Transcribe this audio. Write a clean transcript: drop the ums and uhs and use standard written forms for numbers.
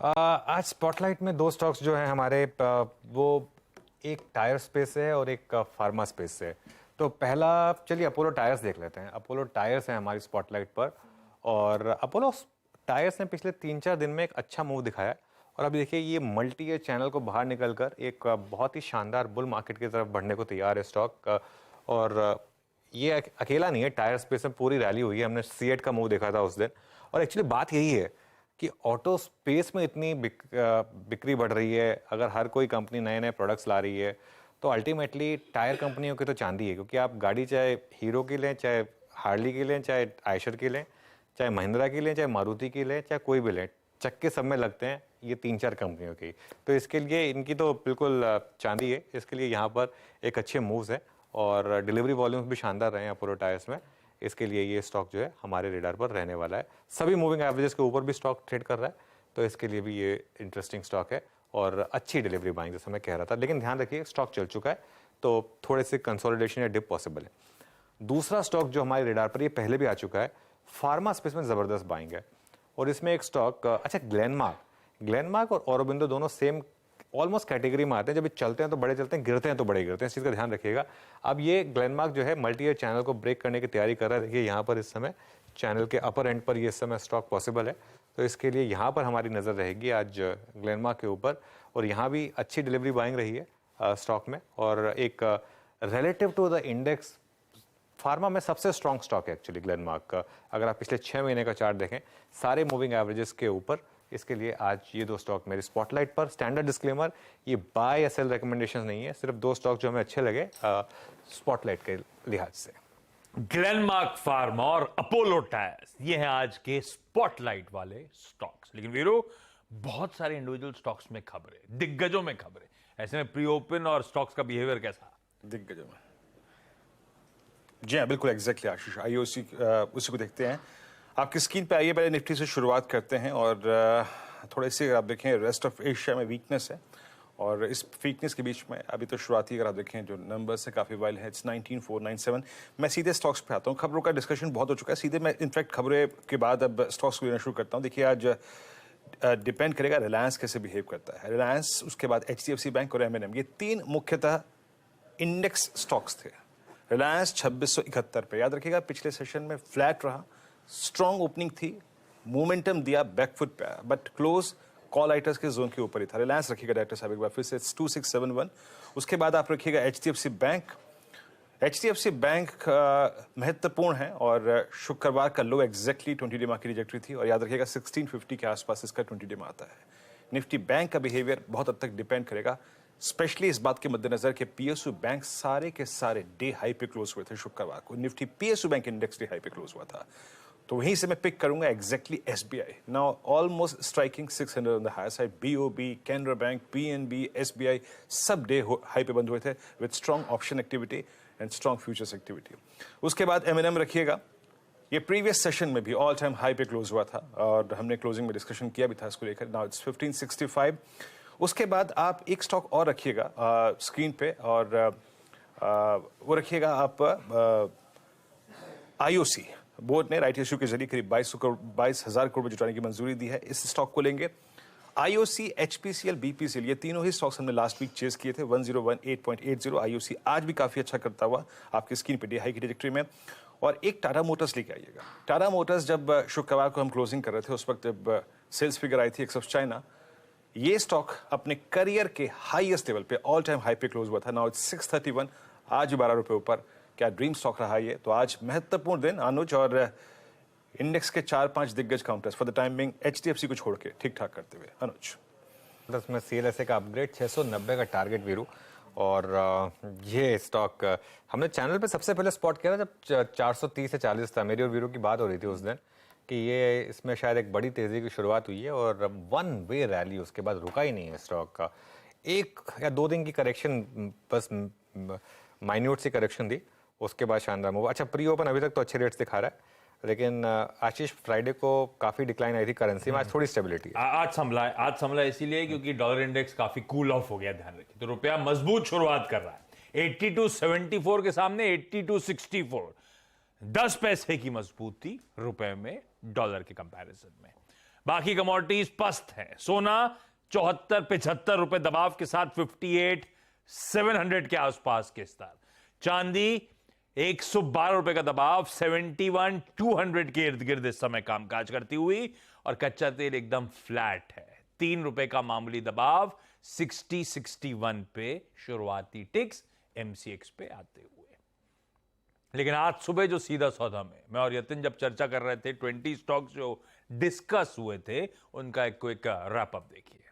आज स्पॉटलाइट में दो स्टॉक्स जो हैं हमारे वो एक टायर स्पेस है और एक फार्मा स्पेस है। तो पहला चलिए अपोलो टायर्स देख लेते हैं। अपोलो टायर्स है हमारी स्पॉटलाइट पर और अपोलो टायर्स ने पिछले 3-4 दिन में एक अच्छा मूव दिखाया है। और अब देखिए ये मल्टी ईयर चैनल को बाहर निकलकर एक बहुत ही शानदार बुल मार्केट की तरफ बढ़ने को तैयार है स्टॉक। और ये अकेला नहीं है, टायर स्पेस में पूरी रैली हुई है। हमने सीएट का मूव देखा था उस दिन। और एक्चुअली बात यही है कि ऑटो स्पेस में इतनी बिक्री बढ़ रही है। अगर हर कोई कंपनी नए नए प्रोडक्ट्स ला रही है तो अल्टीमेटली टायर कंपनियों की तो चांदी है, क्योंकि आप गाड़ी चाहे हीरो की लें, चाहे हार्ली की लें, चाहे आयशर की लें, चाहे महिंद्रा की लें, चाहे मारुति की लें, चाहे कोई भी लें, चक्के सब में लगते हैं ये 3-4 कंपनियों की। तो इसके लिए इनकी तो बिल्कुल चांदी है। इसके लिए यहाँ पर एक अच्छे मूव्स हैं और डिलीवरी वॉल्यूम्स भी शानदार रहे हैं अपोलो टायर्स में। इसके लिए ये स्टॉक जो है हमारे रेडार पर रहने वाला है। सभी मूविंग एवरेजेस के ऊपर भी स्टॉक ट्रेड कर रहा है, तो इसके लिए भी ये इंटरेस्टिंग स्टॉक है और अच्छी डिलीवरी बाइंग जैसा मैं कह रहा था। लेकिन ध्यान रखिए स्टॉक चल चुका है तो थोड़े से कंसोलिडेशन या डिप पॉसिबल है। दूसरा स्टॉक जो हमारे रेडार पर ये पहले भी आ चुका है, फार्मा स्पेस में ज़बरदस्त बाइंग है। और इसमें एक स्टॉक अच्छा ग्लेनमार्क और ऑरोबिंदो दोनों सेम ऑलमोस्ट कैटेगरी में आते हैं। जब ये चलते हैं तो बड़े चलते हैं, गिरते हैं तो बड़े गिरते हैं। इस चीज़ का ध्यान रखिएगा। अब ये ग्लेनमार्क जो है मल्टी ईयर चैनल को ब्रेक करने की तैयारी कर रहा है। देखिए यहाँ पर इस समय चैनल के अपर एंड पर ये इस समय स्टॉक पॉसिबल है, तो इसके लिए यहाँ पर हमारी नज़र रहेगी आज ग्लेनमार्क के ऊपर। और यहाँ भी अच्छी डिलीवरी बाइंग रही है स्टॉक में। और एक relative to the index pharma में सबसे स्ट्रॉन्ग स्टॉक है एक्चुअली ग्लेनमार्क का। अगर आप पिछले 6 महीने का चार्ट देखें सारे मूविंग एवरेजेस के ऊपर। इसके लिए आज ये दो स्टॉक मेरी स्पॉटलाइट पर। स्टैंडर्ड डिस्क्लेमर, ये बाय या सेल रिकमेंडेशन नहीं है, सिर्फ दो स्टॉक जो हमें अच्छे लगे स्पॉटलाइट के लिहाज से। ग्लेनमार्क फार्मा और अपोलो टायर्स, ये हैं आज के स्पॉटलाइट वाले स्टॉक्स। लेकिन वीरू, बहुत सारे इंडिविजुअल स्टॉक्स में खबरें, दिग्गजों में खबरें। ऐसे में प्री ओपन और स्टॉक्स का बिहेवियर कैसा? दिग्गजों में जी हाँ, बिल्कुल एग्जैक्टली आशीष। आइए उसी को देखते हैं। आपकी स्क्रीन पे आइए, पहले निफ्टी से शुरुआत करते हैं। और थोड़े से अगर आप देखें रेस्ट ऑफ एशिया में वीकनेस है और इस वीकनेस के बीच में अभी तो शुरुआती अगर आप देखें जो नंबर्स है काफ़ी वाइल है। इट्स 19497। मैं सीधे स्टॉक्स पे आता हूँ। खबरों का डिस्कशन बहुत हो चुका है, सीधे मैं इनफैक्ट खबरें के बाद अब स्टॉक्स को लेना शुरू करता हूँ। देखिए आज डिपेंड करेगा रिलायंस कैसे बिहेव करता है। रिलायंस, उसके बाद HDFC बैंक और M&M, ये तीन मुख्यतः इंडेक्स स्टॉक्स थे। रिलायंस 2671 पे, याद रखिएगा पिछले सेशन में फ्लैट रहा, स्ट्रॉन्ग ओपनिंग थी, मोमेंटम दिया, बैकफुट पे आया, बट क्लोज कॉल राइटर्स के जोन के ऊपर ही था। रिलायंस रखिएगा डायरेक्टर साहब एक बार फिर से 2671। उसके बाद आप रखिएगा HDFC बैंक। HDFC बैंक महत्वपूर्ण है और शुक्रवार का लो एग्जैक्टली 20 डे की रिजेक्टरी थी और याद रखिएगा 1650 के आसपास इसका 20 डे आता है। निफ्टी बैंक का बिहेवियर बहुत हद तक डिपेंड करेगा, स्पेशली इस बात के मद्देनजर कि PSU बैंक सारे के सारे डे हाई पे क्लोज हुए थे शुक्रवार को। Nifty PSU bank index day high पे क्लोज हुआ था, तो वहीं से मैं पिक करूंगा exactly SBI। Now almost striking 600 on the higher side. BOB, Canara bank, PNB, SBI सब डे हाई पे बंद हुए थे with strong option activity and strong futures activity. उसके बाद M&M रखिएगा, ये प्रीवियस सेशन में भी ऑल टाइम हाई पे क्लोज हुआ था और हमने क्लोजिंग में डिस्कशन किया भी था इसको लेकर। Now it's 1565। उसके बाद आप एक स्टॉक और रखिएगा स्क्रीन पे और वो रखिएगा आप IOC। बोर्ड ने राइट इश्यू के जरिए करीब 22,000 करोड़ जुटाने की मंजूरी दी है। इस स्टॉक को लेंगे। IOC, HPCL, BPCL, ये तीनों ही स्टॉक्स हमने लास्ट वीक चेस किए थे 1018.80। IOC आज भी काफी अच्छा करता हुआ आपकी स्क्रीन पे डे हाई की ट्रैजेक्टरी में। और एक टाटा मोटर्स लेके आइएगा। टाटा मोटर्स जब शुक्रवार को हम क्लोजिंग कर रहे थे, उस वक्त जब सेल्स फिगर आई थी एक्सेप्ट चाइना, ये स्टॉक अपने करियर के हाईएस्ट लेवल पे ऑल टाइम हाई पे क्लोज हुआ था। नाउ इट्स 631, आज 12 रुपए ऊपर। क्या ड्रीम स्टॉक रहा ये? तो आज महत्वपूर्ण दिन अनुज, और इंडेक्स के 4-5 दिग्गज counters for the time being HDFC को छोड़ के ठीक ठाक करते हुए अनुज। बस में CLSA का अपग्रेड 690 का टारगेट वीरू। और ये स्टॉक हमने चैनल पे सबसे पहले स्पॉट किया था जब 430 से 40 था। मेरी और वीरू की बात हो रही थी उस दिन कि ये इसमें शायद एक बड़ी तेजी की शुरुआत हुई है और वन वे रैली उसके बाद रुका ही नहीं है स्टॉक का। 1 या 2 दिन की करेक्शन, बस माइन्यूट सी करेक्शन थी, उसके बाद शानदार मूव। अच्छा प्री ओपन अभी तक तो अच्छे रेट्स दिखा रहा है, लेकिन आशीष फ्राइडे को काफी डिक्लाइन आई थी करेंसी में, आज थोड़ी स्टेबिलिटी है। आज संभला इसीलिए क्योंकि डॉलर इंडेक्स काफी कूल ऑफ हो गया, ध्यान रखिए। तो रुपया मजबूत शुरुआत कर रहा है 82.74 के सामने 82.64, 10 पैसे की मजबूती रुपए में डॉलर के कंपैरिजन में। बाकी कमोडिटीज पस्त हैं। सोना 74-75 रुपए दबाव के साथ 58,700 के आसपास के स्तर। चांदी 112 रुपए का दबाव 71,200 के इर्द गिर्द इस समय कामकाज करती हुई। और कच्चा तेल एकदम फ्लैट है, 3 रुपए का मामूली दबाव 60-61 पे शुरुआती टिक्स MCX पे आते हुए। लेकिन आज सुबह जो सीधा सौदा में मैं और यतिन जब चर्चा कर रहे थे, 20 स्टॉक्स जो डिस्कस हुए थे, उनका एक क्विक रैप अप देखिए।